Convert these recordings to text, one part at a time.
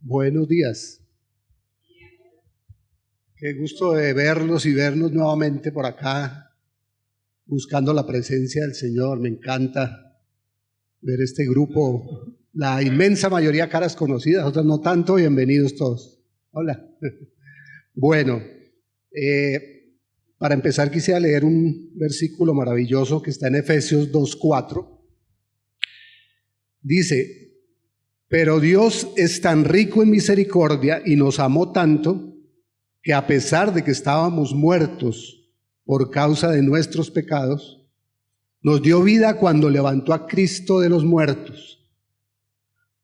Buenos días. Qué gusto de verlos y vernos nuevamente por acá, buscando la presencia del Señor. Me encanta ver este grupo, la inmensa mayoría caras conocidas, otras no tanto. Bienvenidos todos. Hola. Bueno, para empezar quisiera leer un versículo maravilloso que está en Efesios 2:4. Dice: pero Dios es tan rico en misericordia y nos amó tanto que a pesar de que estábamos muertos por causa de nuestros pecados, nos dio vida cuando levantó a Cristo de los muertos.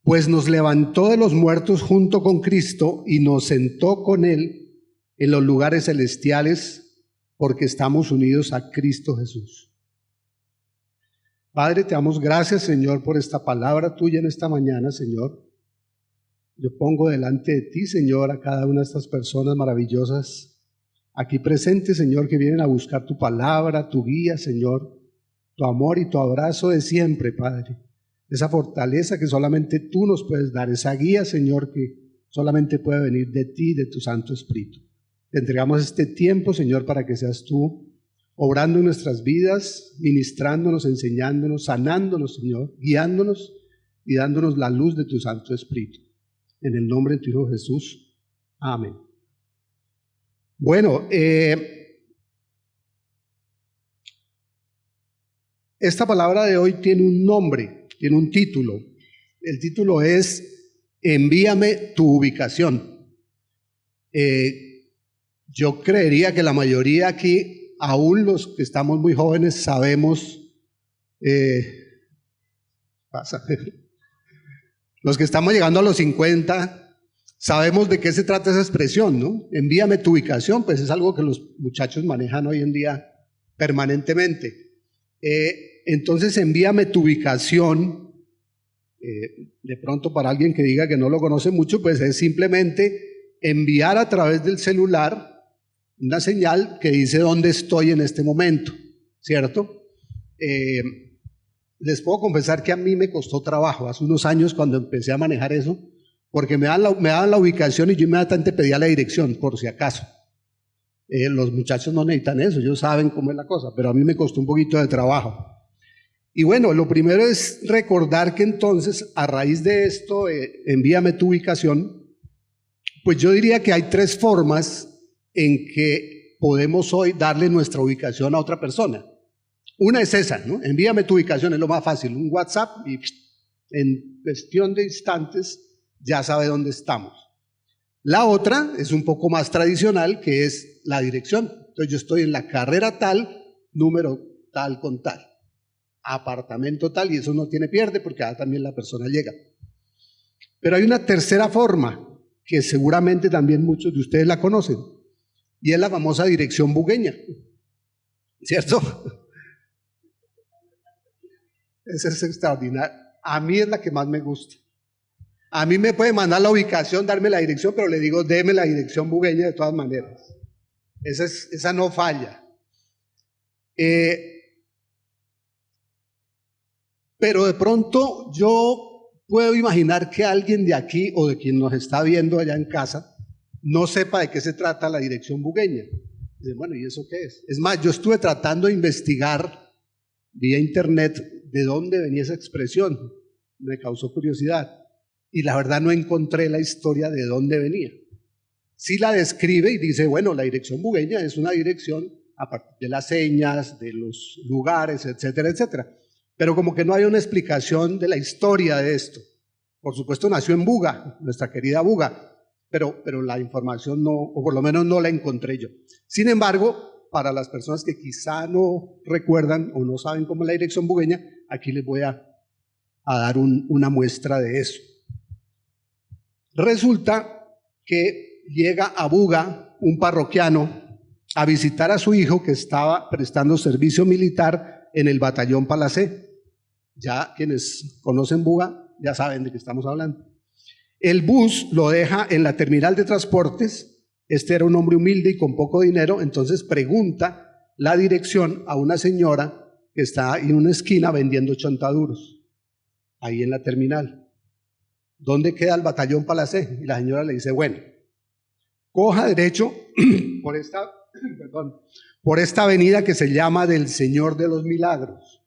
Pues nos levantó de los muertos junto con Cristo y nos sentó con Él en los lugares celestiales porque estamos unidos a Cristo Jesús. Padre, te damos gracias, Señor, por esta palabra tuya en esta mañana, Señor. Yo pongo delante de ti, Señor, a cada una de estas personas maravillosas aquí presentes, Señor, que vienen a buscar tu palabra, tu guía, Señor, tu amor y tu abrazo de siempre, Padre. Esa fortaleza que solamente tú nos puedes dar, esa guía, Señor, que solamente puede venir de ti, de tu Santo Espíritu. Te entregamos este tiempo, Señor, para que seas tú obrando en nuestras vidas, ministrándonos, enseñándonos, sanándonos, Señor, guiándonos y dándonos la luz de tu Santo Espíritu. En el nombre de tu Hijo Jesús. Amén. Bueno, esta palabra de hoy tiene un nombre, tiene un título. El título es Envíame tu ubicación. Yo creería que la mayoría aquí, aún los que estamos muy jóvenes, sabemos, los que estamos llegando a los 50, sabemos de qué se trata esa expresión, ¿no? Envíame tu ubicación, pues es algo que los muchachos manejan hoy en día permanentemente. Entonces, envíame tu ubicación, de pronto para alguien que diga que no lo conoce mucho, pues es simplemente enviar a través del celular una señal que dice dónde estoy en este momento, ¿cierto? Les puedo confesar que a mí me costó trabajo hace unos años cuando empecé a manejar eso, porque me daban la ubicación y yo inmediatamente pedía la dirección, por si acaso. Los muchachos no necesitan eso, ellos saben cómo es la cosa, pero a mí me costó un poquito de trabajo. Y bueno, lo primero es recordar que entonces, a raíz de esto, envíame tu ubicación, pues yo diría que hay tres formas en que podemos hoy darle nuestra ubicación a otra persona. Una es esa, ¿no? Envíame tu ubicación, es lo más fácil, un WhatsApp y en cuestión de instantes ya sabe dónde estamos. La otra es un poco más tradicional, que es la dirección. Entonces yo estoy en la carrera tal, número tal con tal, apartamento tal, y eso no tiene pierde porque también la persona llega. Pero hay una tercera forma que seguramente también muchos de ustedes la conocen, y es la famosa dirección bugueña, ¿cierto? Esa es extraordinaria. A mí es la que más me gusta. A mí me puede mandar la ubicación, darme la dirección, pero le digo, déme la dirección bugueña de todas maneras. Esa no falla. Pero de pronto yo puedo imaginar que alguien de aquí o de quien nos está viendo allá en casa no sepa de qué se trata la dirección bugueña. Dice, bueno, ¿y eso qué es? Es más, yo estuve tratando de investigar vía internet de dónde venía esa expresión. Me causó curiosidad y la verdad no encontré la historia de dónde venía. Sí la describe y dice, bueno, la dirección bugueña es una dirección a partir de las señas, de los lugares, etcétera, etcétera. Pero como que no hay una explicación de la historia de esto. Por supuesto nació en Buga, nuestra querida Buga, pero la información no, o por lo menos no la encontré yo. Sin embargo, para las personas que quizá no recuerdan o no saben cómo es la dirección bugueña, aquí les voy a dar una muestra de eso. Resulta que llega a Buga un parroquiano a visitar a su hijo que estaba prestando servicio militar en el batallón Palacé. Ya quienes conocen Buga ya saben de qué estamos hablando. El bus lo deja en la terminal de transportes. Este era un hombre humilde y con poco dinero, entonces pregunta la dirección a una señora que está en una esquina vendiendo chontaduros, ahí en la terminal. ¿dónde queda el batallón Palacé? Y la señora le dice, bueno, coja derecho por esta, perdón, por esta avenida que se llama del Señor de los Milagros.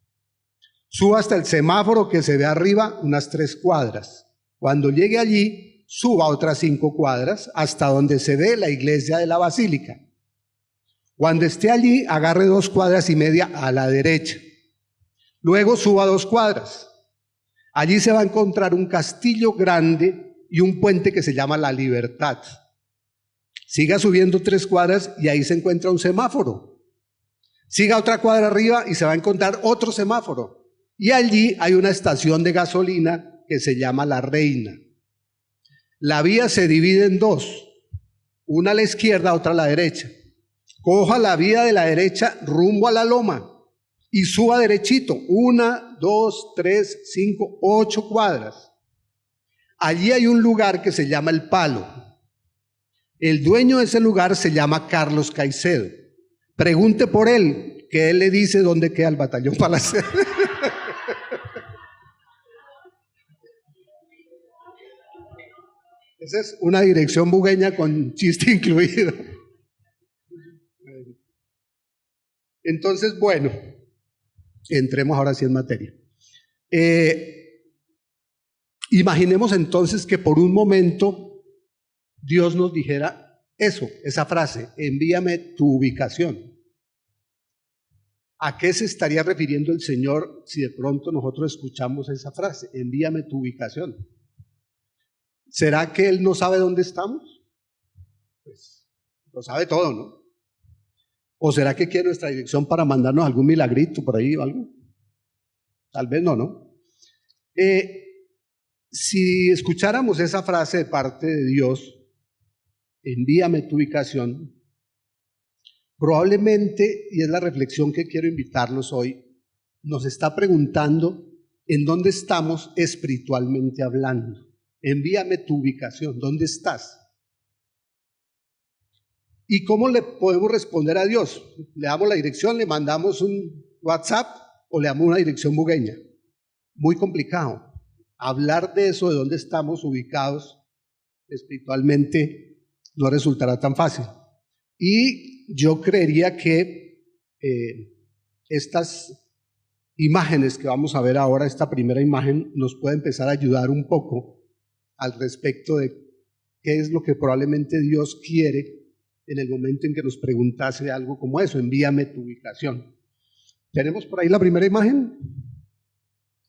Suba hasta el semáforo que se ve arriba unas 3 cuadras. Cuando llegue allí, suba otras 5 cuadras hasta donde se ve la iglesia de la Basílica. Cuando esté allí, agarre 2 cuadras y media a la derecha. Luego suba 2 cuadras. Allí se va a encontrar un castillo grande y un puente que se llama La Libertad. Siga subiendo 3 cuadras y ahí se encuentra un semáforo. Siga otra cuadra arriba y se va a encontrar otro semáforo. Y allí hay una estación de gasolina que se llama La Reina. La vía se divide en 2, una a la izquierda, otra a la derecha. Coja la vía de la derecha rumbo a la loma y suba derechito, 1, 2, 3, 5, 8 cuadras. Allí hay un lugar que se llama El Palo. El dueño de ese lugar se llama Carlos Caicedo. Pregunte por él, que él le dice dónde queda el batallón Palacé. Esa es una dirección bugueña con chiste incluido. Entonces, bueno, entremos ahora sí en materia. Imaginemos entonces que por un momento Dios nos dijera eso, esa frase, envíame tu ubicación. ¿A qué se estaría refiriendo el Señor si de pronto nosotros escuchamos esa frase, envíame tu ubicación? ¿Será que Él no sabe dónde estamos? Pues lo sabe todo, ¿no? ¿O será que quiere nuestra dirección para mandarnos algún milagrito por ahí o algo? Tal vez no, ¿no? Si escucháramos esa frase de parte de Dios, envíame tu ubicación, probablemente, y es la reflexión que quiero invitarlos hoy, nos está preguntando en dónde estamos espiritualmente hablando. Envíame tu ubicación, ¿dónde estás? ¿Y cómo le podemos responder a Dios? ¿Le damos la dirección, le mandamos un WhatsApp o le damos una dirección bugueña? Muy complicado. Hablar de eso, de dónde estamos ubicados espiritualmente, no resultará tan fácil. Y yo creería que estas imágenes que vamos a ver ahora, esta primera imagen, nos puede empezar a ayudar un poco al respecto de qué es lo que probablemente Dios quiere en el momento en que nos preguntase algo como eso, envíame tu ubicación. ¿Tenemos por ahí la primera imagen?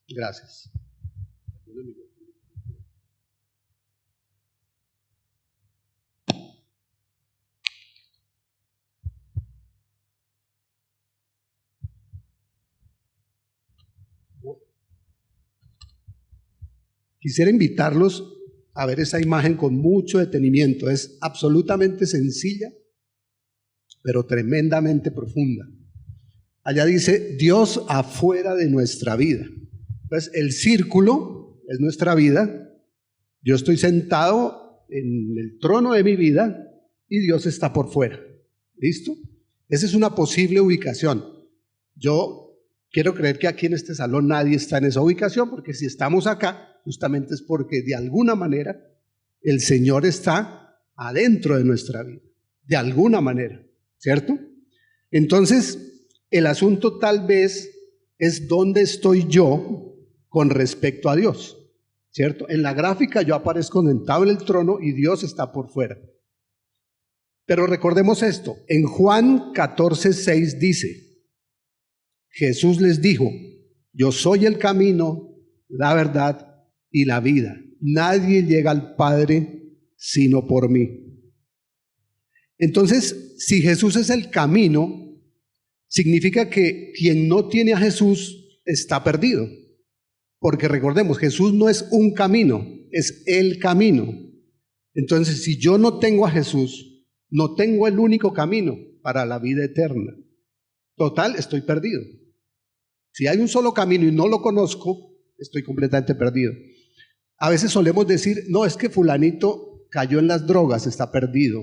Gracias. Quisiera invitarlos a ver esa imagen con mucho detenimiento. Es absolutamente sencilla, pero tremendamente profunda. Allá dice, Dios afuera de nuestra vida. Pues el círculo es nuestra vida. Yo estoy sentado en el trono de mi vida y Dios está por fuera. ¿Listo? Esa es una posible ubicación. Yo quiero creer que aquí en este salón nadie está en esa ubicación, porque si estamos acá, justamente es porque de alguna manera el Señor está adentro de nuestra vida, de alguna manera, ¿cierto? Entonces, el asunto tal vez es dónde estoy yo con respecto a Dios, ¿cierto? En la gráfica yo aparezco sentado en el trono y Dios está por fuera. Pero recordemos esto, en Juan 14:6 dice, Jesús les dijo, yo soy el camino, la verdad y la vida. Nadie llega al Padre sino por mí. Entonces, si Jesús es el camino, significa que quien no tiene a Jesús está perdido. Porque recordemos, Jesús no es un camino, es el camino. Entonces, si yo no tengo a Jesús, no tengo el único camino para la vida eterna. Total, estoy perdido. Si hay un solo camino y no lo conozco, estoy completamente perdido. A veces solemos decir, no, es que fulanito cayó en las drogas, está perdido.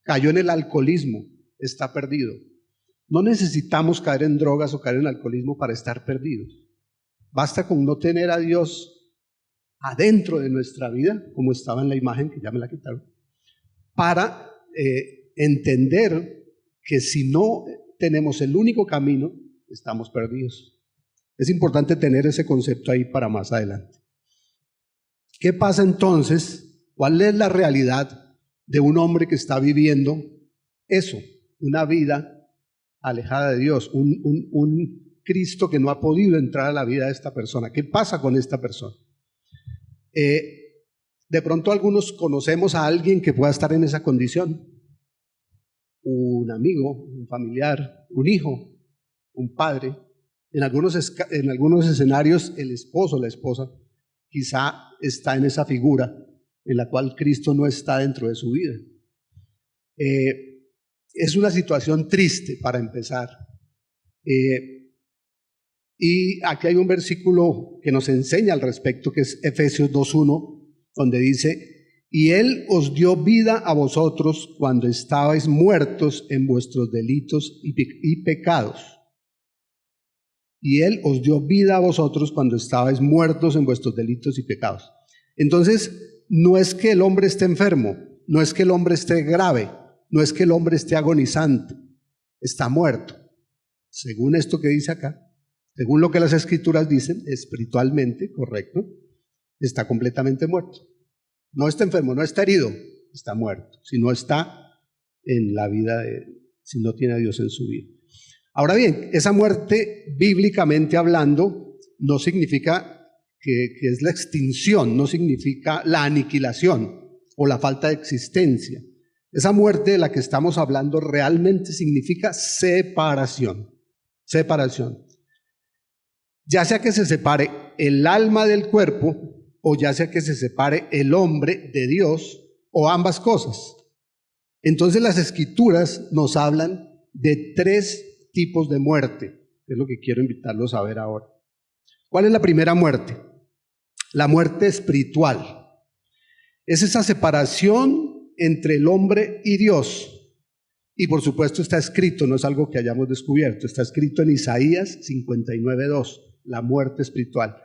Cayó en el alcoholismo, está perdido. No necesitamos caer en drogas o caer en alcoholismo para estar perdidos. Basta con no tener a Dios adentro de nuestra vida, como estaba en la imagen, que ya me la quitaron, para entender que si no tenemos el único camino, estamos perdidos. Es importante tener ese concepto ahí para más adelante. ¿Qué pasa entonces? ¿Cuál es la realidad de un hombre que está viviendo eso? Una vida alejada de Dios, un Cristo que no ha podido entrar a la vida de esta persona. ¿Qué pasa con esta persona? De pronto algunos conocemos a alguien que pueda estar en esa condición. Un amigo, un familiar, un hijo, un padre. En algunos escenarios el esposo o la esposa quizá está en esa figura en la cual Cristo no está dentro de su vida. Es una situación triste para empezar. Y aquí hay un versículo que nos enseña al respecto, que es Efesios 2:1, donde dice: y Él os dio vida a vosotros cuando estabais muertos en vuestros delitos y pecados. Y Él os dio vida a vosotros cuando estabais muertos en vuestros delitos y pecados. Entonces, no es que el hombre esté enfermo, no es que el hombre esté grave, no es que el hombre esté agonizante, está muerto. Según esto que dice acá, según lo que las Escrituras dicen, espiritualmente, correcto, está completamente muerto. No está enfermo, no está herido, está muerto. Si no está en la vida, si no tiene a Dios en su vida. Ahora bien, esa muerte, bíblicamente hablando, no significa que es la extinción, no significa la aniquilación o la falta de existencia. Esa muerte de la que estamos hablando realmente significa separación. Separación. Ya sea que se separe el alma del cuerpo, o ya sea que se separe el hombre de Dios, o ambas cosas. Entonces las Escrituras nos hablan de 3 tipos de muerte, que es lo que quiero invitarlos a ver ahora. ¿Cuál es la primera muerte? La muerte espiritual. Es esa separación entre el hombre y Dios. Y por supuesto está escrito, no es algo que hayamos descubierto, está escrito en Isaías 59:2, la muerte espiritual,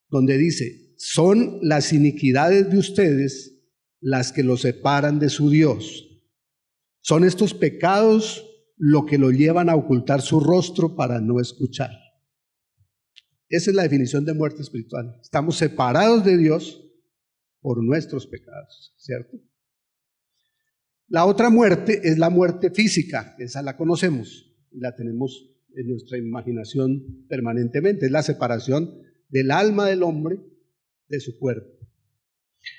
donde dice: son las iniquidades de ustedes las que los separan de su Dios. Son estos pecados lo que lo llevan a ocultar su rostro para no escuchar. Esa es la definición de muerte espiritual. Estamos separados de Dios por nuestros pecados, ¿cierto? La otra muerte es la muerte física. Esa la conocemos y la tenemos en nuestra imaginación permanentemente. Es la separación del alma del hombre de su cuerpo.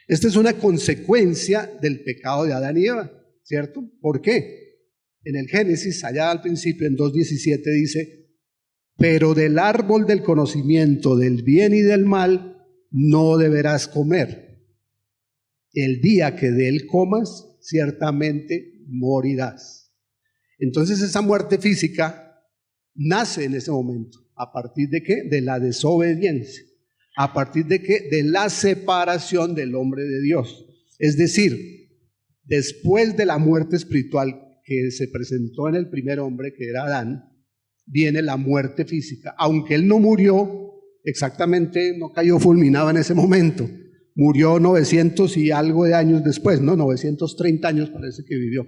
Esta es una consecuencia del pecado de Adán y Eva, ¿cierto? ¿Por qué? En el Génesis, allá al principio, en 2:17 dice: pero del árbol del conocimiento del bien y del mal no deberás comer. El día que de él comas, ciertamente morirás. Entonces esa muerte física nace en ese momento. ¿A partir de qué? De la desobediencia. ¿A partir de qué? De la separación del hombre de Dios. Es decir, después de la muerte espiritual que se presentó en el primer hombre, que era Adán, viene la muerte física. Aunque él no murió exactamente, no cayó fulminado en ese momento. Murió 900 y algo de años después, ¿no? 930 años parece que vivió,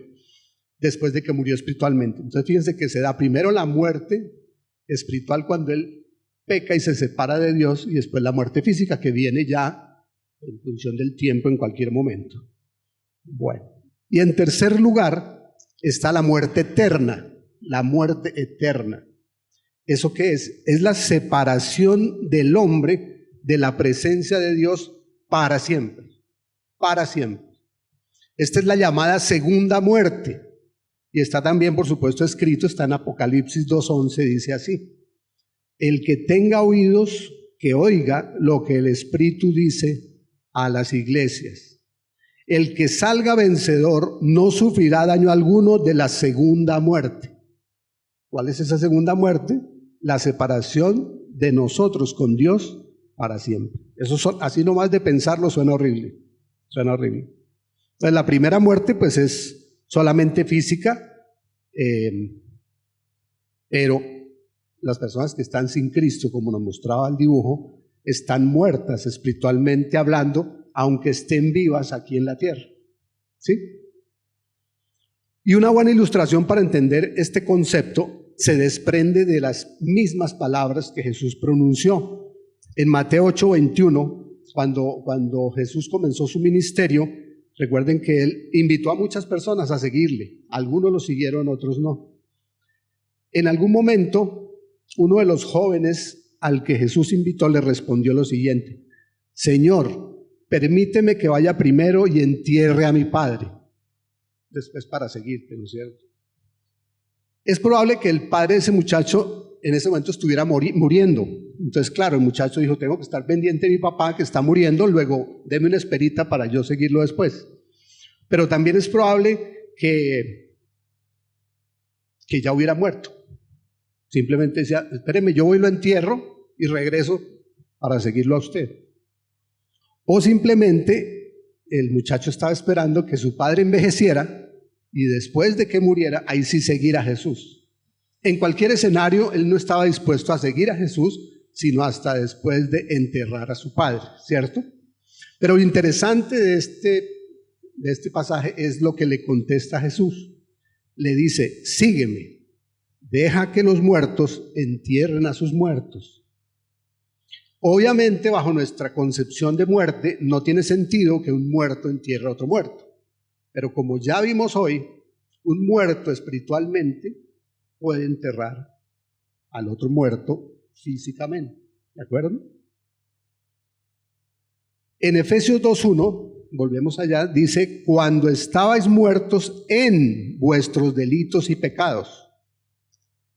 después de que murió espiritualmente. Entonces fíjense que se da primero la muerte espiritual cuando él peca y se separa de Dios, y después la muerte física que viene ya en función del tiempo en cualquier momento. Bueno, y en tercer lugar está la muerte eterna, la muerte eterna. ¿Eso qué es? Es la separación del hombre de la presencia de Dios para siempre, para siempre. Esta es la llamada segunda muerte, y está también, por supuesto, escrito, está en Apocalipsis 2:11, dice así: el que tenga oídos, que oiga lo que el Espíritu dice a las iglesias. El que salga vencedor no sufrirá daño alguno de la segunda muerte. ¿Cuál es esa segunda muerte? La separación de nosotros con Dios para siempre. Eso así nomás de pensarlo suena horrible. Suena horrible. Entonces la primera muerte pues es solamente física, pero las personas que están sin Cristo, como nos mostraba el dibujo, están muertas espiritualmente hablando, aunque estén vivas aquí en la tierra. ¿Sí? Y una buena ilustración para entender este concepto se desprende de las mismas palabras que Jesús pronunció. En Mateo 8:21, cuando Jesús comenzó su ministerio, recuerden que Él invitó a muchas personas a seguirle. Algunos lo siguieron, otros no. En algún momento, uno de los jóvenes al que Jesús invitó le respondió lo siguiente: Señor, permíteme que vaya primero y entierre a mi padre, después para seguirte, ¿no es cierto? Es probable que el padre de ese muchacho en ese momento estuviera muriendo. Entonces, claro, el muchacho dijo: tengo que estar pendiente de mi papá que está muriendo, luego deme una esperita para yo seguirlo después. Pero también es probable que ya hubiera muerto. Simplemente decía: espéreme, yo voy y lo entierro y regreso para seguirlo a usted. O simplemente el muchacho estaba esperando que su padre envejeciera y después de que muriera, ahí sí seguir a Jesús. En cualquier escenario, él no estaba dispuesto a seguir a Jesús, sino hasta después de enterrar a su padre, ¿cierto? Pero lo interesante de este pasaje es lo que le contesta Jesús. Le dice: sígueme, deja que los muertos entierren a sus muertos. Obviamente, bajo nuestra concepción de muerte, no tiene sentido que un muerto entierre a otro muerto. Pero como ya vimos hoy, un muerto espiritualmente puede enterrar al otro muerto físicamente. ¿De acuerdo? En Efesios 2:1, volvemos allá, dice: cuando estabais muertos en vuestros delitos y pecados.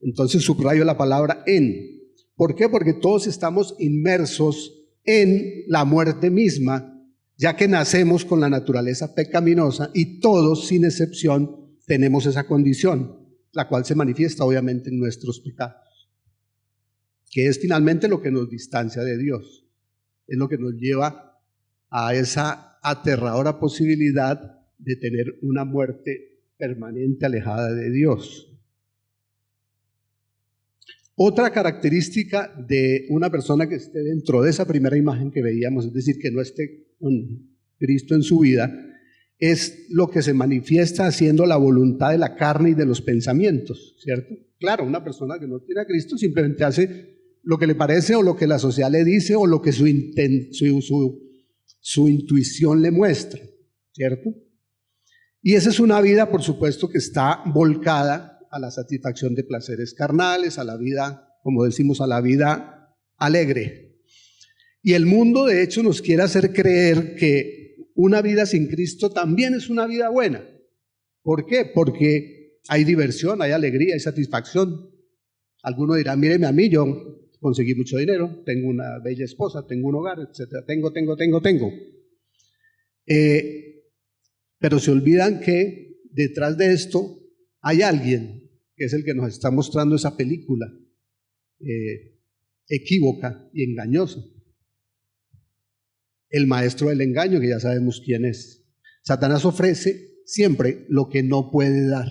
Entonces subrayo la palabra en. ¿Por qué? Porque todos estamos inmersos en la muerte misma, ya que nacemos con la naturaleza pecaminosa y todos, sin excepción, tenemos esa condición, la cual se manifiesta obviamente en nuestros pecados, que es finalmente lo que nos distancia de Dios, es lo que nos lleva a esa aterradora posibilidad de tener una muerte permanente alejada de Dios. Otra característica de una persona que esté dentro de esa primera imagen que veíamos, es decir, que no esté con Cristo en su vida, es lo que se manifiesta haciendo la voluntad de la carne y de los pensamientos, ¿cierto? Claro, una persona que no tiene a Cristo simplemente hace lo que le parece o lo que la sociedad le dice o lo que su intuición le muestra, ¿cierto? Y esa es una vida, por supuesto, que está volcada a la satisfacción de placeres carnales, a la vida, como decimos, a la vida alegre. Y el mundo, de hecho, nos quiere hacer creer que una vida sin Cristo también es una vida buena. ¿Por qué? Porque hay diversión, hay alegría, hay satisfacción. Alguno dirá: míreme a mí, yo conseguí mucho dinero, tengo una bella esposa, tengo un hogar, etc. Tengo. Pero se olvidan que detrás de esto hay alguien que es el que nos está mostrando esa película equívoca y engañosa. El maestro del engaño, que ya sabemos quién es. Satanás ofrece siempre lo que no puede dar.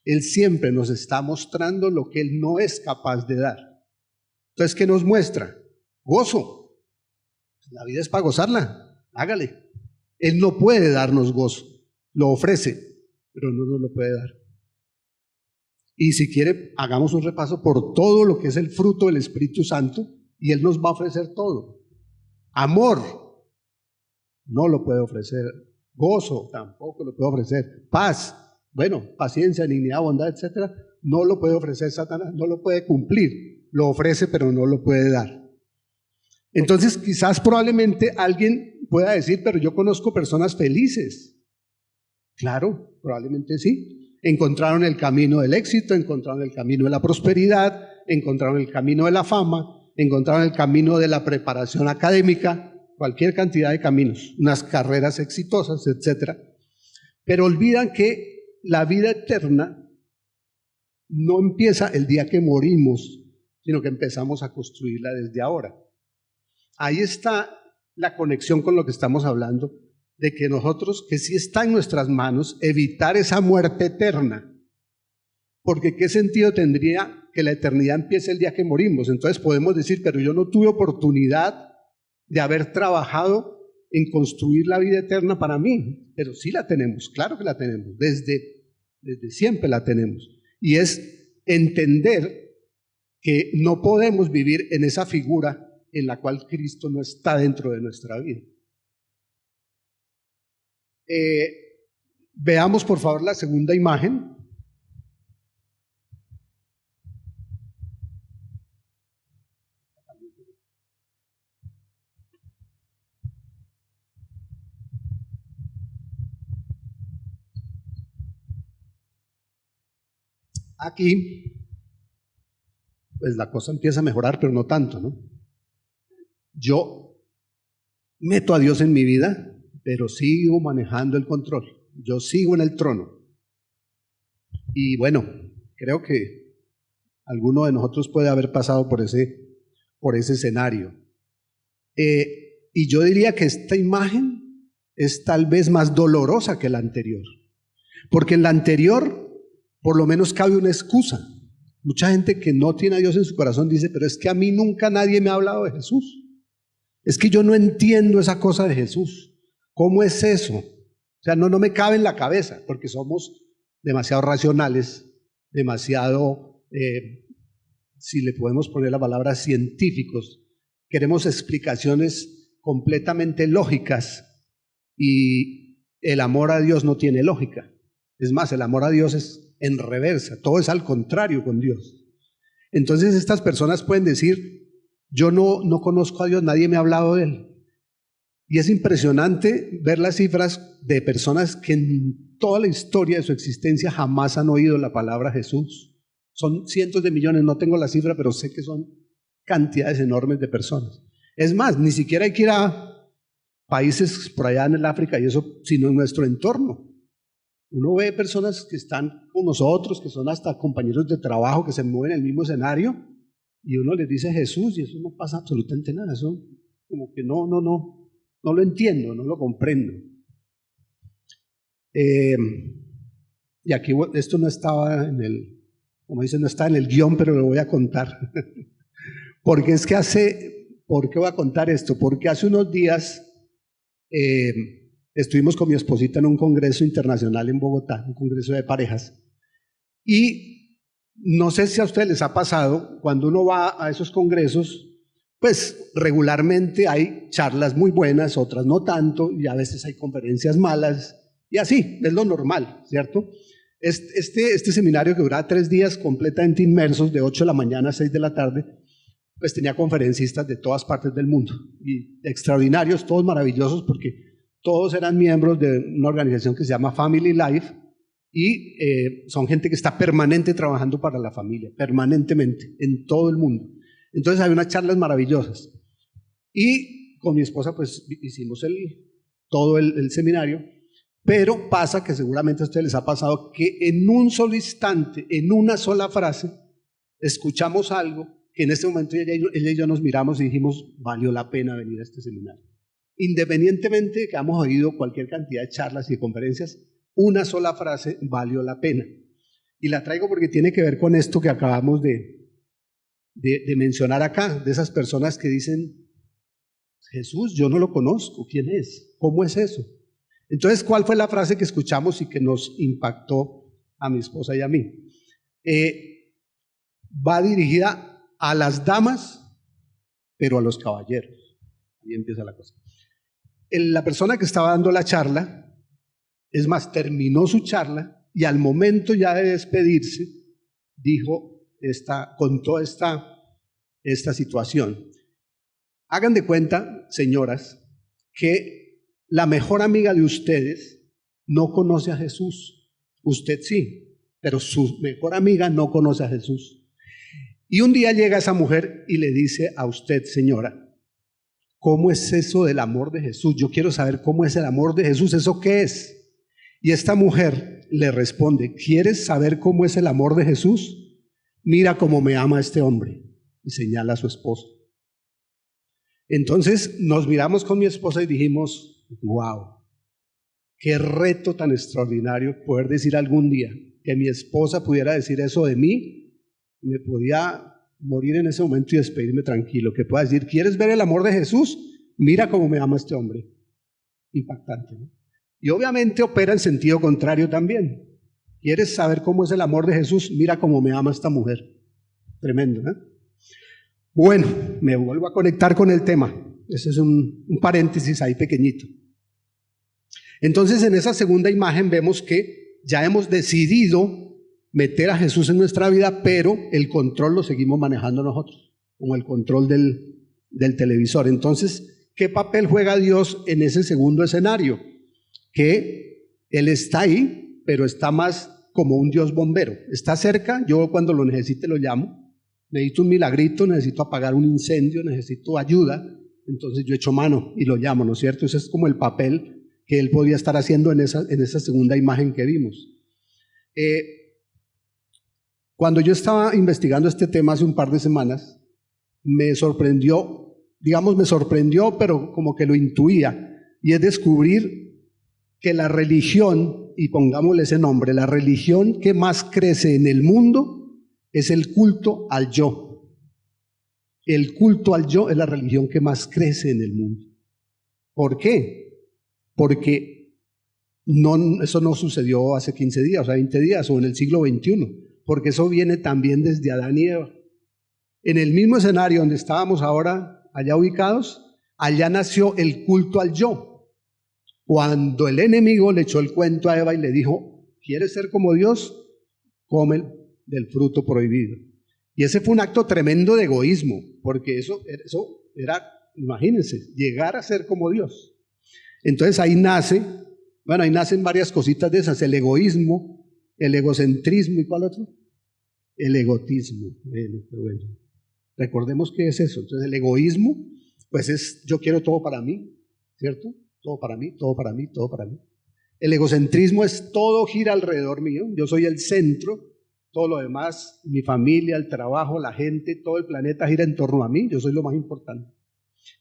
Él siempre nos está mostrando lo que él no es capaz de dar. Entonces, ¿qué nos muestra? Gozo. La vida es para gozarla, hágale. Él no puede darnos gozo, lo ofrece, pero no nos lo puede dar. Y si quiere, hagamos un repaso por todo lo que es el fruto del Espíritu Santo y Él nos va a ofrecer todo. Amor, no lo puede ofrecer. Gozo, tampoco lo puede ofrecer. Paz, bueno, paciencia, dignidad, bondad, etc. No lo puede ofrecer Satanás, no lo puede cumplir. Lo ofrece, pero no lo puede dar. Entonces, quizás probablemente alguien pueda decir: pero yo conozco personas felices. Claro, probablemente sí. Encontraron el camino del éxito, encontraron el camino de la prosperidad, encontraron el camino de la fama, encontraron el camino de la preparación académica, cualquier cantidad de caminos, unas carreras exitosas, etc. Pero olvidan que la vida eterna no empieza el día que morimos, sino que empezamos a construirla desde ahora. Ahí está la conexión con lo que estamos hablando, de que nosotros, que sí está en nuestras manos, evitar esa muerte eterna. Porque ¿qué sentido tendría que la eternidad empiece el día que morimos? Entonces podemos decir: pero yo no tuve oportunidad de haber trabajado en construir la vida eterna para mí, pero sí la tenemos, claro que la tenemos, desde siempre la tenemos. Y es entender que no podemos vivir en esa figura en la cual Cristo no está dentro de nuestra vida. Veamos por favor la segunda imagen. Aquí, pues la cosa empieza a mejorar, pero no tanto, ¿no? Yo meto a Dios en mi vida, pero sigo manejando el control. Yo sigo en el trono. Y bueno, creo que alguno de nosotros puede haber pasado por ese escenario. Y yo diría que esta imagen es tal vez más dolorosa que la anterior. Porque en la anterior, por lo menos cabe una excusa. Mucha gente que no tiene a Dios en su corazón dice, pero es que a mí nunca nadie me ha hablado de Jesús. Es que yo no entiendo esa cosa de Jesús. ¿Cómo es eso? O sea, no me cabe en la cabeza, porque somos demasiado racionales, demasiado, si le podemos poner la palabra, científicos. Queremos explicaciones completamente lógicas y el amor a Dios no tiene lógica. Es más, el amor a Dios es en reversa, todo es al contrario con Dios. Entonces estas personas pueden decir, yo no conozco a Dios, nadie me ha hablado de Él. Y es impresionante ver las cifras de personas que en toda la historia de su existencia jamás han oído la palabra Jesús. Son cientos de millones, no tengo la cifra, pero sé que son cantidades enormes de personas. Es más, ni siquiera hay que ir a países por allá en el África y eso, sino en nuestro entorno. Uno ve personas que están con nosotros, que son hasta compañeros de trabajo, que se mueven en el mismo escenario, y uno les dice Jesús y eso no pasa absolutamente nada. Eso como que no lo entiendo, no lo comprendo. Y aquí esto no estaba en el, como dicen, no está en el guión, pero lo voy a contar. Porque es que ¿por qué voy a contar esto? Porque hace unos días estuvimos con mi esposita en un congreso internacional en Bogotá, un congreso de parejas, y no sé si a ustedes les ha pasado, cuando uno va a esos congresos, pues regularmente hay charlas muy buenas, otras no tanto, y a veces hay conferencias malas, y así, es lo normal, ¿cierto? Este seminario que duraba 3 días completamente inmersos, de 8 de la mañana a 6 de la tarde, pues tenía conferencistas de todas partes del mundo, y extraordinarios, todos maravillosos, porque todos eran miembros de una organización que se llama Family Life, y son gente que está permanente trabajando para la familia, permanentemente, en todo el mundo. Entonces hay unas charlas maravillosas. Y con mi esposa pues hicimos todo el seminario, pero pasa que seguramente a ustedes les ha pasado que en un solo instante, en una sola frase, escuchamos algo que en este momento ella y yo nos miramos y dijimos, valió la pena venir a este seminario. Independientemente de que hemos oído cualquier cantidad de charlas y de conferencias, una sola frase valió la pena. Y la traigo porque tiene que ver con esto que acabamos de mencionar acá, de esas personas que dicen, Jesús, yo no lo conozco, ¿quién es? ¿Cómo es eso? Entonces, ¿cuál fue la frase que escuchamos y que nos impactó a mi esposa y a mí? Va dirigida a las damas, pero a los caballeros. Ahí empieza la cosa. La persona que estaba dando la charla, es más, terminó su charla y al momento ya de despedirse, contó esta situación. Hagan de cuenta, señoras, que la mejor amiga de ustedes no conoce a Jesús. Usted sí, pero su mejor amiga no conoce a Jesús. Y un día llega esa mujer y le dice a usted, señora, ¿cómo es eso del amor de Jesús? Yo quiero saber cómo es el amor de Jesús, ¿eso qué es? Y esta mujer le responde, ¿quieres saber cómo es el amor de Jesús? Mira cómo me ama este hombre. Y señala a su esposo. Entonces nos miramos con mi esposa y dijimos, wow, qué reto tan extraordinario poder decir algún día que mi esposa pudiera decir eso de mí, y me podía morir en ese momento y despedirme tranquilo, que pueda decir, ¿quieres ver el amor de Jesús? mira cómo me ama este hombre. Impactante, ¿no? Y obviamente opera en sentido contrario también. ¿Quieres saber cómo es el amor de Jesús? Mira cómo me ama esta mujer. Tremendo, ¿eh? Bueno, me vuelvo a conectar con el tema. Ese es un paréntesis ahí pequeñito. Entonces, en esa segunda imagen vemos que ya hemos decidido meter a Jesús en nuestra vida, pero el control lo seguimos manejando nosotros, como el control del televisor. Entonces, ¿qué papel juega Dios en ese segundo escenario? Que Él está ahí, pero está más como un Dios bombero. Está cerca, yo cuando lo necesite lo llamo. Necesito un milagrito, necesito apagar un incendio, necesito ayuda. Entonces yo echo mano y lo llamo, ¿no es cierto? Ese es como el papel que Él podía estar haciendo en esa segunda imagen que vimos. Cuando yo estaba investigando este tema hace un par de semanas, me sorprendió, pero como que lo intuía, y es descubrir que la religión, y pongámosle ese nombre, la religión que más crece en el mundo es el culto al yo. El culto al yo es la religión que más crece en el mundo. ¿Por qué? Porque eso no sucedió hace 15 días, o 20 días, o en el siglo XXI, porque eso viene también desde Adán y Eva. En el mismo escenario donde estábamos ahora, allá ubicados, allá nació el culto al yo. Cuando el enemigo le echó el cuento a Eva y le dijo, ¿quieres ser como Dios? Come del fruto prohibido. Y ese fue un acto tremendo de egoísmo, porque eso era, imagínense, llegar a ser como Dios. Entonces ahí nacen varias cositas de esas, el egoísmo, el egocentrismo, ¿y cuál otro? El egotismo. Bueno. Recordemos qué es eso. Entonces el egoísmo, pues es yo quiero todo para mí, ¿cierto? Todo para mí, todo para mí, todo para mí. El egocentrismo es todo gira alrededor mío, yo soy el centro, todo lo demás, mi familia, el trabajo, la gente, todo el planeta gira en torno a mí, yo soy lo más importante.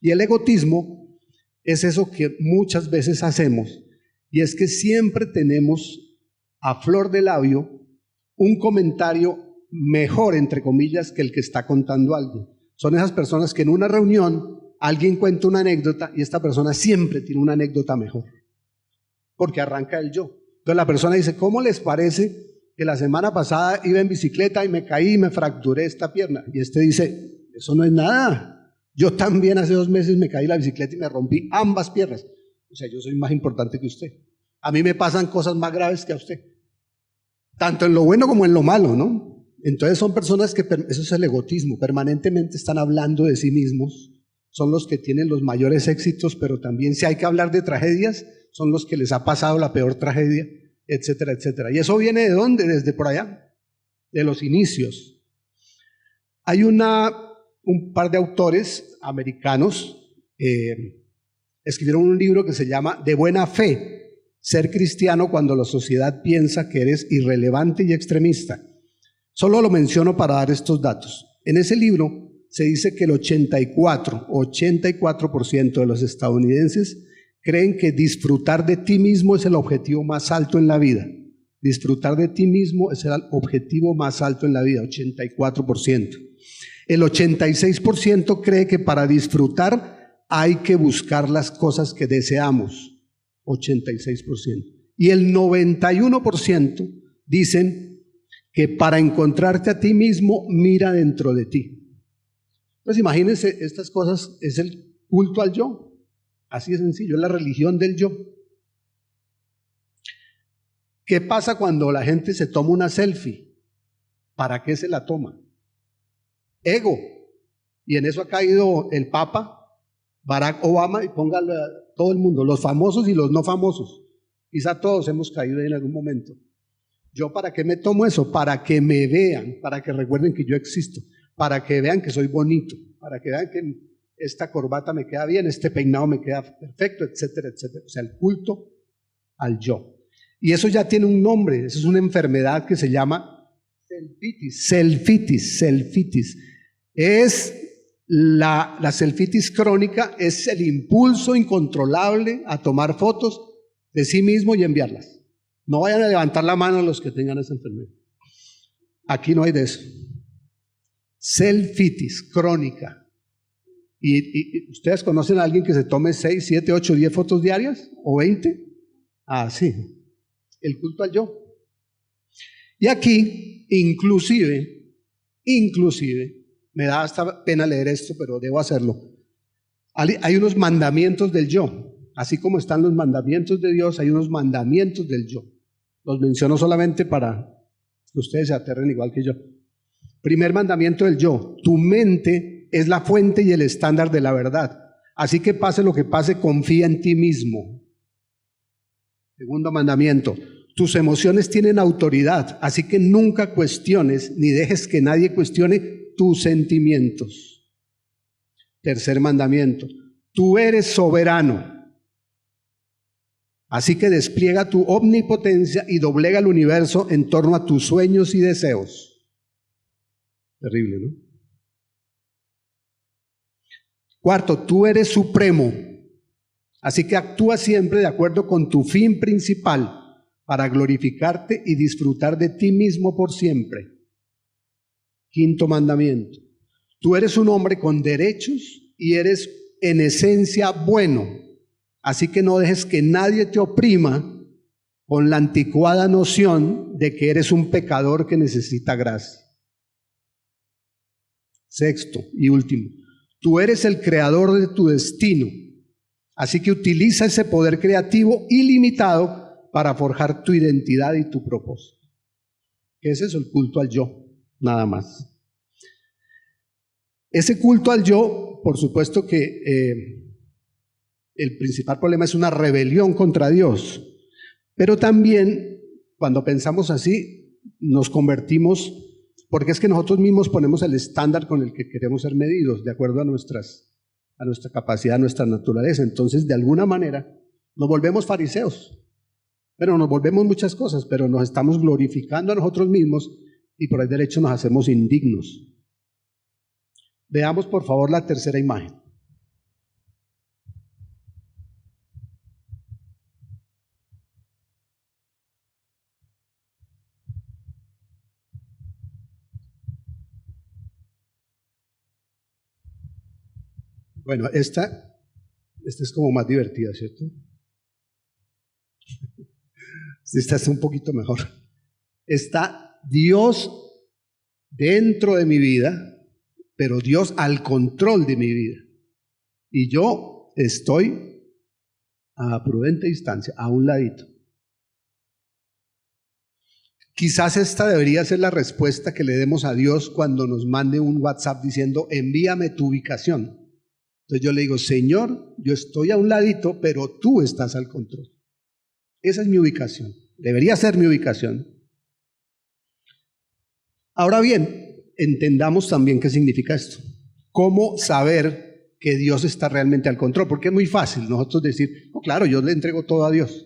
Y el egotismo es eso que muchas veces hacemos, y es que siempre tenemos a flor de labio un comentario mejor, entre comillas, que el que está contando alguien. Son esas personas que en una reunión alguien cuenta una anécdota y esta persona siempre tiene una anécdota mejor, porque arranca el yo. Entonces la persona dice, ¿cómo les parece que la semana pasada iba en bicicleta y me caí y me fracturé esta pierna? Y este dice, eso no es nada. Yo también hace 2 meses me caí en la bicicleta y me rompí ambas piernas. O sea, yo soy más importante que usted. A mí me pasan cosas más graves que a usted. Tanto en lo bueno como en lo malo, ¿no? Entonces son personas que, eso es el egotismo, permanentemente están hablando de sí mismos. Son los que tienen los mayores éxitos, pero también si hay que hablar de tragedias, son los que les ha pasado la peor tragedia, etcétera, etcétera. ¿Y eso viene de dónde? Desde por allá, de los inicios. Hay un par de autores americanos escribieron un libro que se llama De buena fe, ser cristiano cuando la sociedad piensa que eres irrelevante y extremista. Solo lo menciono para dar estos datos. En ese libro se dice que el 84% de los estadounidenses creen que disfrutar de ti mismo es el objetivo más alto en la vida. Disfrutar de ti mismo es el objetivo más alto en la vida, 84%. El 86% cree que para disfrutar hay que buscar las cosas que deseamos, 86%. Y el 91% dicen que para encontrarte a ti mismo, mira dentro de ti. Pues imagínense, estas cosas es el culto al yo. Así de sencillo, es la religión del yo. ¿Qué pasa cuando la gente se toma una selfie? ¿Para qué se la toma? Ego. Y en eso ha caído el Papa, Barack Obama, y póngalo a todo el mundo, los famosos y los no famosos. Quizá todos hemos caído en algún momento. ¿Yo para qué me tomo eso? Para que me vean, para que recuerden que yo existo, para que vean que soy bonito, para que vean que esta corbata me queda bien, este peinado me queda perfecto, etcétera, etcétera. O sea, el culto al yo. Y eso ya tiene un nombre, eso es una enfermedad que se llama selfitis. Es la selfitis crónica, es el impulso incontrolable a tomar fotos de sí mismo y enviarlas. No vayan a levantar la mano los que tengan esa enfermedad. Aquí no hay de eso. Selfitis crónica. ¿Y ustedes conocen a alguien que se tome 6, 7, 8, 10 fotos diarias? ¿O 20? Ah, sí. El culto al yo. Y aquí, inclusive, me da hasta pena leer esto, pero debo hacerlo. Hay unos mandamientos del yo. Así como están los mandamientos de Dios, hay unos mandamientos del yo. Los menciono solamente para que ustedes se aterren igual que yo. Primer mandamiento del yo: tu mente es la fuente y el estándar de la verdad. Así que pase lo que pase, confía en ti mismo. Segundo mandamiento: tus emociones tienen autoridad, así que nunca cuestiones ni dejes que nadie cuestione tus sentimientos. Tercer mandamiento: tú eres soberano. Así que despliega tu omnipotencia y doblega el universo en torno a tus sueños y deseos. Terrible, ¿no? Cuarto: tú eres supremo. Así que actúa siempre de acuerdo con tu fin principal para glorificarte y disfrutar de ti mismo por siempre. Quinto mandamiento: tú eres un hombre con derechos y eres en esencia bueno. Así que no dejes que nadie te oprima con la anticuada noción de que eres un pecador que necesita gracia. Sexto y último: tú eres el creador de tu destino. Así que utiliza ese poder creativo ilimitado para forjar tu identidad y tu propósito. ¿Qué es eso? El culto al yo, nada más. Ese culto al yo, por supuesto que el principal problema es una rebelión contra Dios, pero también cuando pensamos así nos convertimos, porque es que nosotros mismos ponemos el estándar con el que queremos ser medidos, de acuerdo a nuestra capacidad, a nuestra naturaleza. Entonces, de alguna manera, nos volvemos fariseos, pero nos volvemos muchas cosas, pero nos estamos glorificando a nosotros mismos y por el derecho nos hacemos indignos. Veamos por favor la tercera imagen. Bueno, esta es como más divertida, ¿cierto? Esta es un poquito mejor. Está Dios dentro de mi vida, pero Dios al control de mi vida. Y yo estoy a prudente distancia, a un ladito. Quizás esta debería ser la respuesta que le demos a Dios cuando nos mande un WhatsApp diciendo: envíame tu ubicación. Entonces yo le digo: Señor, yo estoy a un ladito, pero tú estás al control. Esa es mi ubicación, debería ser mi ubicación. Ahora bien, entendamos también qué significa esto. ¿Cómo saber que Dios está realmente al control? Porque es muy fácil nosotros decir: no, claro, yo le entrego todo a Dios.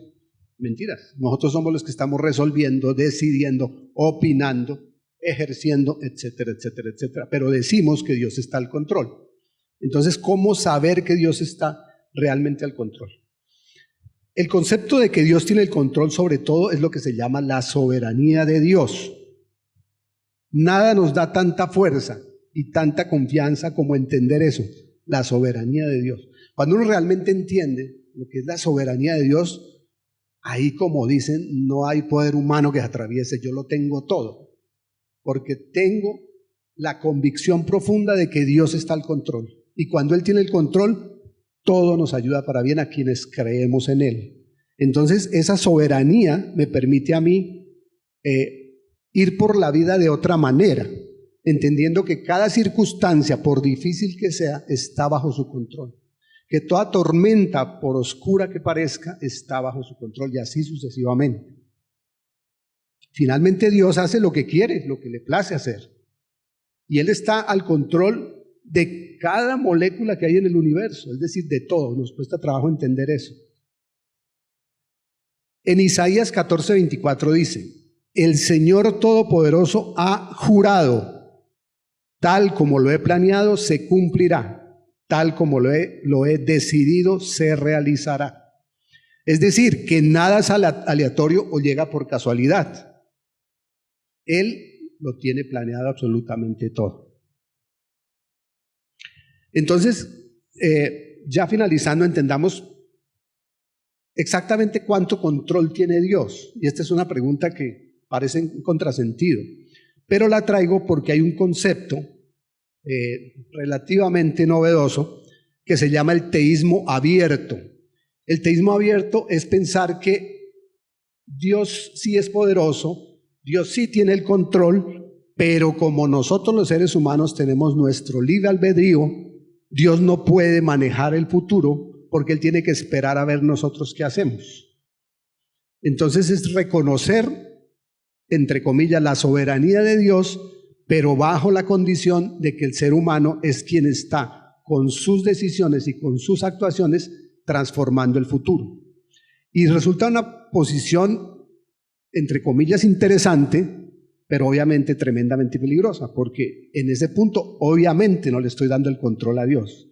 Mentiras. Nosotros somos los que estamos resolviendo, decidiendo, opinando, ejerciendo, etcétera, etcétera, etcétera. Pero decimos que Dios está al control. Entonces, ¿cómo saber que Dios está realmente al control? El concepto de que Dios tiene el control sobre todo es lo que se llama la soberanía de Dios. Nada nos da tanta fuerza y tanta confianza como entender eso, la soberanía de Dios. Cuando uno realmente entiende lo que es la soberanía de Dios, ahí, como dicen, no hay poder humano que atraviese, yo lo tengo todo, porque tengo la convicción profunda de que Dios está al control. Y cuando Él tiene el control, todo nos ayuda para bien a quienes creemos en Él. Entonces, esa soberanía me permite a mí ir por la vida de otra manera, entendiendo que cada circunstancia, por difícil que sea, está bajo su control. Que toda tormenta, por oscura que parezca, está bajo su control, y así sucesivamente. Finalmente Dios hace lo que quiere, lo que le place hacer. Y Él está al control de cada molécula que hay en el universo, es decir, de todo. Nos cuesta trabajo entender eso. En Isaías 14:24 dice: el Señor Todopoderoso ha jurado, tal como lo he planeado, se cumplirá, tal como lo he decidido, se realizará. Es decir, que nada es aleatorio o llega por casualidad. Él lo tiene planeado absolutamente todo. Entonces, ya finalizando, entendamos exactamente cuánto control tiene Dios. Y esta es una pregunta que parece en contrasentido, pero la traigo porque hay un concepto relativamente novedoso que se llama el teísmo abierto. El teísmo abierto es pensar que Dios sí es poderoso, Dios sí tiene el control, pero como nosotros los seres humanos tenemos nuestro libre albedrío, Dios no puede manejar el futuro porque Él tiene que esperar a ver nosotros qué hacemos. Entonces es reconocer, entre comillas, la soberanía de Dios, pero bajo la condición de que el ser humano es quien está con sus decisiones y con sus actuaciones transformando el futuro. Y resulta una posición, entre comillas, interesante, pero obviamente tremendamente peligrosa, porque en ese punto obviamente no le estoy dando el control a Dios.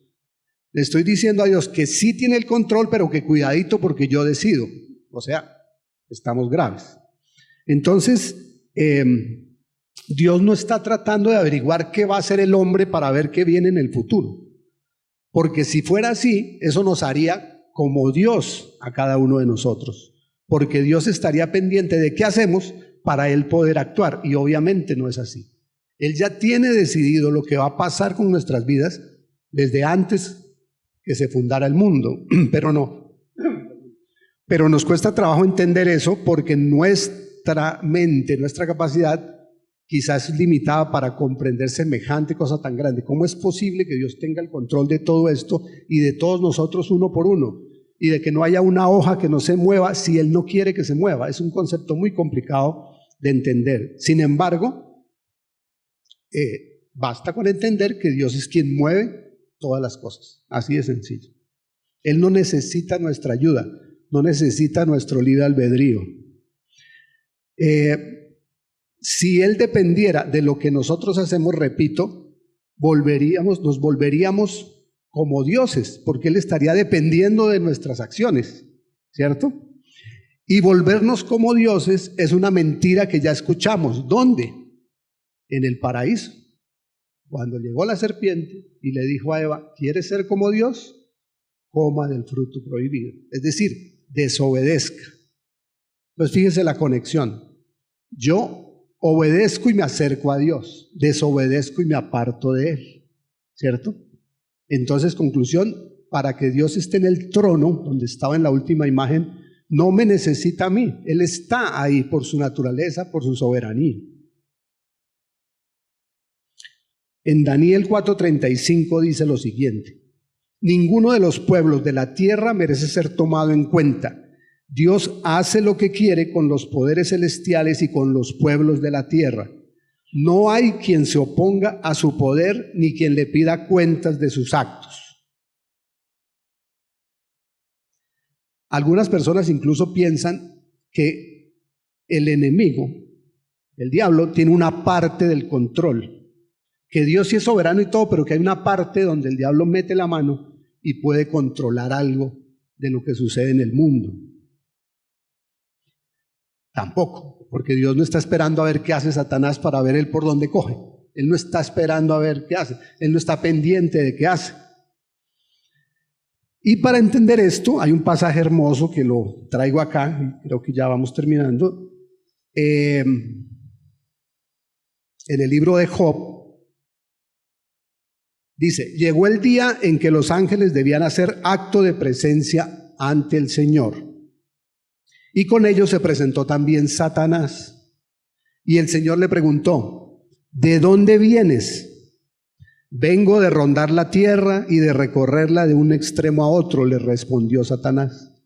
Le estoy diciendo a Dios que sí tiene el control, pero que cuidadito porque yo decido. O sea, estamos graves. Entonces, Dios no está tratando de averiguar qué va a hacer el hombre para ver qué viene en el futuro. Porque si fuera así, eso nos haría como Dios a cada uno de nosotros. Porque Dios estaría pendiente de qué hacemos para Él poder actuar. Y obviamente no es así. Él ya tiene decidido lo que va a pasar con nuestras vidas desde antes que se fundara el mundo, pero no. Pero nos cuesta trabajo entender eso porque nuestra mente, nuestra capacidad quizás es limitada para comprender semejante cosa tan grande. ¿Cómo es posible que Dios tenga el control de todo esto y de todos nosotros uno por uno? Y de que no haya una hoja que no se mueva si Él no quiere que se mueva. Es un concepto muy complicado de entender. Sin embargo, basta con entender que Dios es quien mueve todas las cosas, así de sencillo. Él no necesita nuestra ayuda, no necesita nuestro libre albedrío. Si Él dependiera de lo que nosotros hacemos, repito, nos volveríamos como dioses, porque Él estaría dependiendo de nuestras acciones, ¿cierto? Y volvernos como dioses es una mentira que ya escuchamos. ¿Dónde? En el paraíso. Cuando llegó la serpiente y le dijo a Eva, ¿quieres ser como Dios? Coma del fruto prohibido. Es decir, desobedezca. Pues fíjese la conexión. Yo obedezco y me acerco a Dios. Desobedezco y me aparto de Él. ¿Cierto? Entonces, conclusión, para que Dios esté en el trono, donde estaba en la última imagen, no me necesita a mí. Él está ahí por su naturaleza, por su soberanía. En Daniel 4:35 dice lo siguiente: ninguno de los pueblos de la tierra merece ser tomado en cuenta. Dios hace lo que quiere con los poderes celestiales y con los pueblos de la tierra. No hay quien se oponga a su poder ni quien le pida cuentas de sus actos. Algunas personas incluso piensan que el enemigo, el diablo, tiene una parte del control. Que Dios sí es soberano y todo, pero que hay una parte donde el diablo mete la mano y puede controlar algo de lo que sucede en el mundo. Tampoco, porque Dios no está esperando a ver qué hace Satanás para ver él por dónde coge. Él no está esperando a ver qué hace. Él no está pendiente de qué hace. Y para entender esto, hay un pasaje hermoso que lo traigo acá, y creo que ya vamos terminando. En el libro de Job, dice, llegó el día en que los ángeles debían hacer acto de presencia ante el Señor. Y con ellos se presentó también Satanás. Y el Señor le preguntó, ¿de dónde vienes? Vengo de rondar la tierra y de recorrerla de un extremo a otro, le respondió Satanás.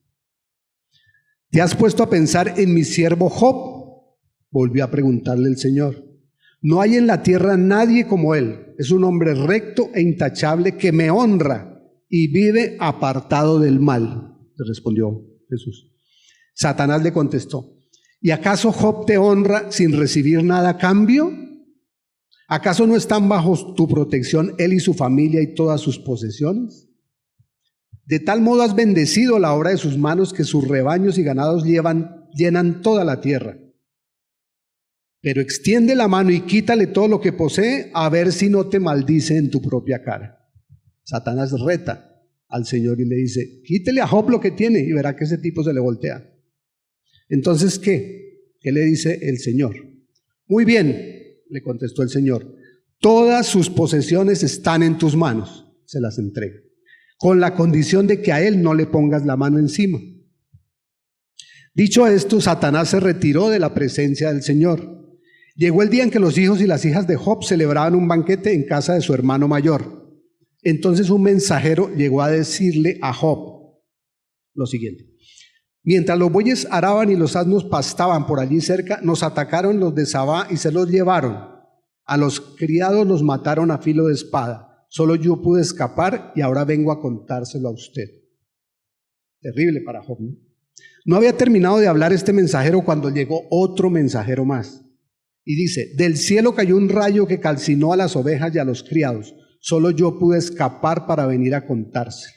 ¿Te has puesto a pensar en mi siervo Job? Volvió a preguntarle el Señor. No hay en la tierra nadie como él. Es un hombre recto e intachable que me honra y vive apartado del mal, le respondió Jesús. Satanás le contestó, ¿y acaso Job te honra sin recibir nada a cambio? ¿Acaso no están bajo tu protección él y su familia y todas sus posesiones? De tal modo has bendecido la obra de sus manos que sus rebaños y ganados llenan toda la tierra. Pero extiende la mano y quítale todo lo que posee, a ver si no te maldice en tu propia cara. Satanás reta al Señor y le dice, quítele a Job lo que tiene, y verá que ese tipo se le voltea. Entonces, ¿qué? ¿Qué le dice el Señor? Muy bien, le contestó el Señor, todas sus posesiones están en tus manos, se las entrega, con la condición de que a él no le pongas la mano encima. Dicho esto, Satanás se retiró de la presencia del Señor. Llegó el día en que los hijos y las hijas de Job celebraban un banquete en casa de su hermano mayor. Entonces un mensajero llegó a decirle a Job lo siguiente: mientras los bueyes araban y los asnos pastaban por allí cerca, nos atacaron los de Sabá y se los llevaron. A los criados los mataron a filo de espada. Solo yo pude escapar y ahora vengo a contárselo a usted. Terrible para Job, ¿no? No había terminado de hablar este mensajero cuando llegó otro mensajero más. Y dice, del cielo cayó un rayo que calcinó a las ovejas y a los criados. Solo yo pude escapar para venir a contárselo.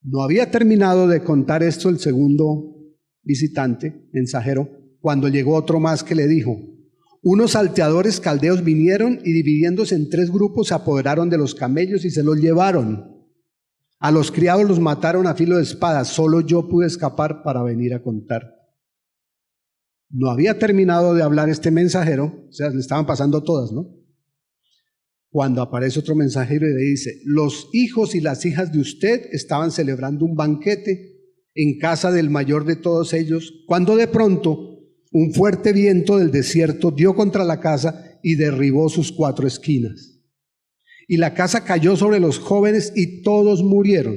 No había terminado de contar esto el segundo visitante, mensajero, cuando llegó otro más que le dijo, unos salteadores caldeos vinieron y dividiéndose en 3 grupos se apoderaron de los camellos y se los llevaron. A los criados los mataron a filo de espada, solo yo pude escapar para venir a contar. No había terminado de hablar este mensajero, o sea, le estaban pasando todas, ¿no? Cuando aparece otro mensajero y le dice, los hijos y las hijas de usted estaban celebrando un banquete en casa del mayor de todos ellos, cuando de pronto un fuerte viento del desierto dio contra la casa y derribó sus 4 esquinas. Y la casa cayó sobre los jóvenes y todos murieron.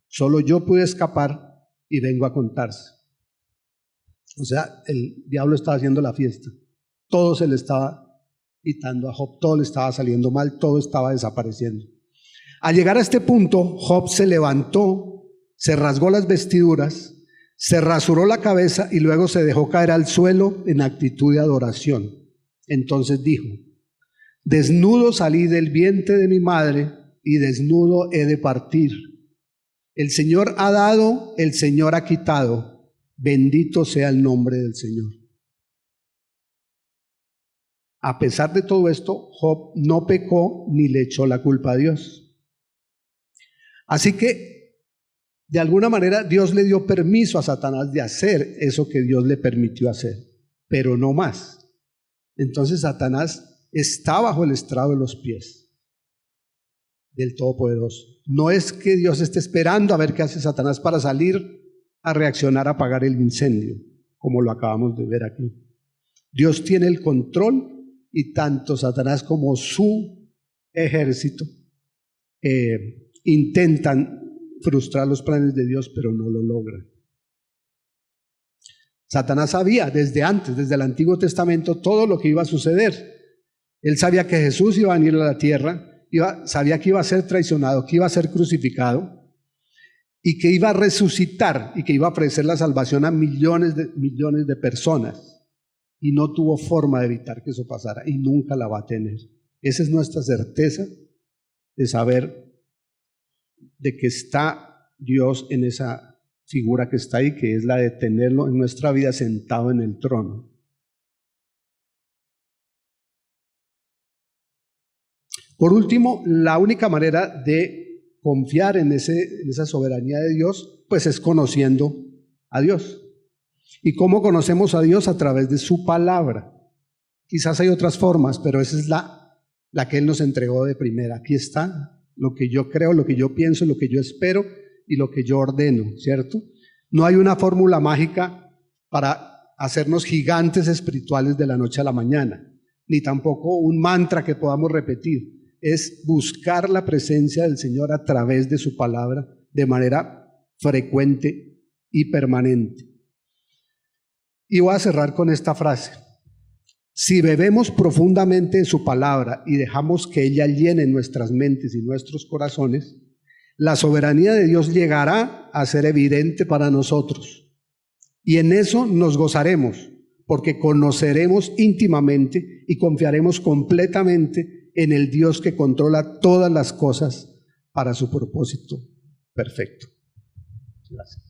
Solo yo pude escapar y vengo a contarse. O sea, el diablo estaba haciendo la fiesta. Todo se le estaba quitando a Job, todo le estaba saliendo mal, todo estaba desapareciendo. Al llegar a este punto, Job se levantó, se rasgó las vestiduras, se rasuró la cabeza y luego se dejó caer al suelo en actitud de adoración. Entonces dijo, desnudo salí del vientre de mi madre y desnudo he de partir. El Señor ha dado, el Señor ha quitado. Bendito sea el nombre del Señor. A pesar de todo esto, Job no pecó ni le echó la culpa a Dios. Así que, de alguna manera, Dios le dio permiso a Satanás de hacer eso que Dios le permitió hacer, pero no más. Entonces Satanás está bajo el estrado de los pies del Todopoderoso. No es que Dios esté esperando a ver qué hace Satanás para salir a reaccionar, a apagar el incendio, como lo acabamos de ver aquí. Dios tiene el control y tanto Satanás como su ejército intentan frustrar los planes de Dios, pero no lo logran. Satanás sabía desde antes, desde el Antiguo Testamento, todo lo que iba a suceder. Él sabía que Jesús iba a venir a la tierra, sabía que iba a ser traicionado, que iba a ser crucificado y que iba a resucitar y que iba a ofrecer la salvación a millones de personas. Y no tuvo forma de evitar que eso pasara y nunca la va a tener. Esa es nuestra certeza de saber de que está Dios en esa figura que está ahí, que es la de tenerlo en nuestra vida sentado en el trono. Por último, la única manera de confiar en esa soberanía de Dios, pues es conociendo a Dios. ¿Y cómo conocemos a Dios? A través de su palabra. Quizás hay otras formas, pero esa es la que Él nos entregó de primera. Aquí está lo que yo creo, lo que yo pienso, lo que yo espero y lo que yo ordeno, ¿cierto? No hay una fórmula mágica para hacernos gigantes espirituales de la noche a la mañana, ni tampoco un mantra que podamos repetir. Es buscar la presencia del Señor a través de su palabra de manera frecuente y permanente. Y voy a cerrar con esta frase. Si bebemos profundamente de su palabra y dejamos que ella llene nuestras mentes y nuestros corazones, la soberanía de Dios llegará a ser evidente para nosotros. Y en eso nos gozaremos, porque conoceremos íntimamente y confiaremos completamente en el Dios que controla todas las cosas para su propósito perfecto. Gracias.